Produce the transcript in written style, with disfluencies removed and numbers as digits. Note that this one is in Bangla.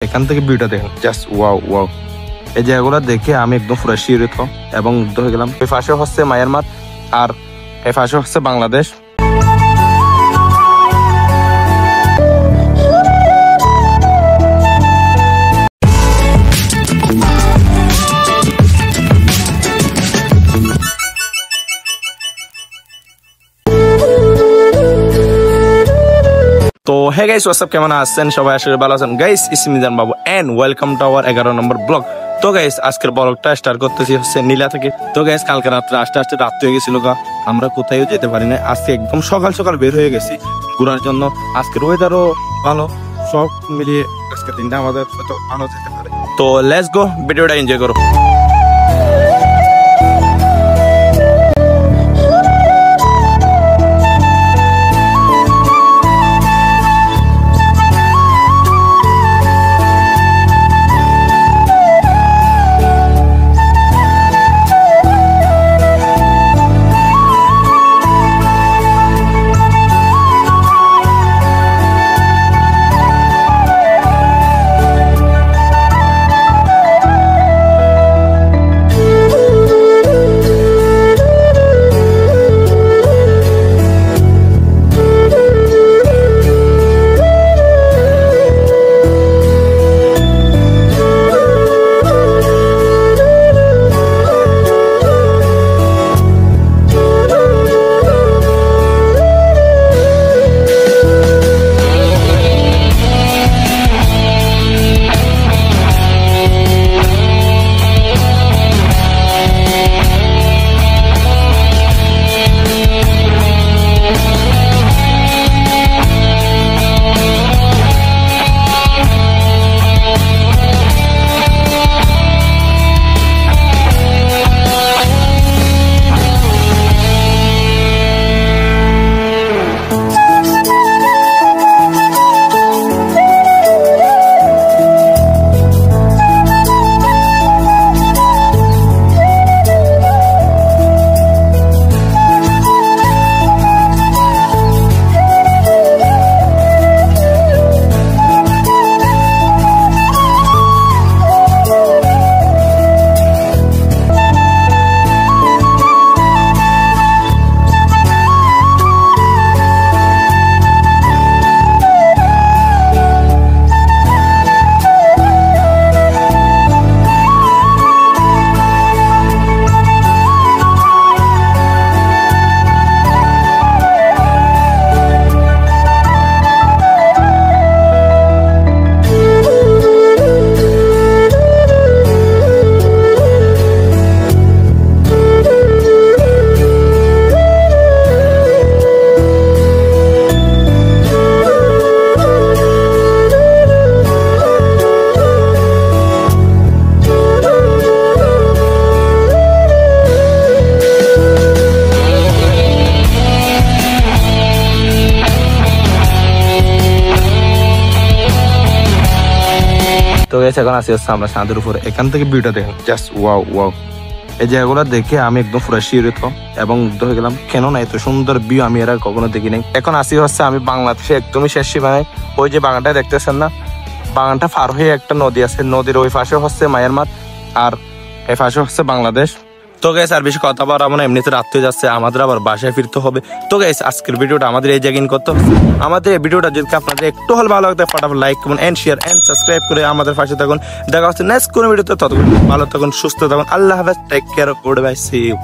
এখান থেকে ভিউটা দেখেন, জাস্ট ওয়াও ওয়াও। এই জায়গাগুলো দেখে আমি একদম পুরো শিহরিত এবং মুগ্ধ হয়ে গেলাম। এই পাশে হচ্ছে মায়ানমার আর এই পাশে হচ্ছে বাংলাদেশ। তো হে গাইস, হোয়াটসঅ্যাপ, কেমন আছেন সবাই? আসলে ভালো আছেন গাইস। ইসমিজান বাবু and welcome to our 11 number blog. তো গাইস আজকের ব্লগটা স্টার্ট করতেছি হচ্ছে নীলা থেকে। তো গাইস কালকে রাত্রে আস্তে রাত হয়ে গেছিল গা, আমরা কোথাও যেতে পারি না। আজকে একদম সকাল সকাল বের হয়ে গেছি ঘোরার জন্য। আজকের ওয়েদারও ভালো, সব মিলিয়ে আজকের দিনটা আমাদের ভালো যেতে পারে। তো লেটস গো, ভিডিওটা এনজয় করো। তো এখন আসি হচ্ছে আমরা ছাদের উপরে। এখান থেকে ভিউটা দেখেন, জাস্ট ওয়াও ওয়াও। এই জায়গাগুলো দেখে আমি একদম পুরো শিহরিত এবং মুগ্ধ হয়ে গেলাম। কেন না এত সুন্দর ভিউ আমি এর কখনো দেখি নাই। এখন আসি হচ্ছে আমি বাংলাদেশে একদমই শেষ সীমানায়। ওই যে বাগানটা দেখতেছেন না, বাগানটা পার হয়ে একটা নদী আছে, নদীর ওই পাশে হচ্ছে মায়ানমার আর এই পাশে হচ্ছে বাংলাদেশ। তো গাইস আর বেশি কথা বলা মানে এমনিতে রাত হয়ে যাচ্ছে, আমাদের আবার বাসায় ফিরতে হবে। তো গাইস আজকের ভিডিওটা আমাদের এই জায়গায় করতে হবে। আমাদের এই ভিডিওটা যদি আপনাদের একটু হলে ভালো লাগবে, ফটাফট like comment and share and subscribe করে আমাদের পাশে থাকুন। দেখা হচ্ছে নেক্সট কোন ভিডিওতে। ততক্ষণ ভালো থাকুন, সুস্থ থাকুন। আল্লাহ হাফেজ, take care, good bye, see you.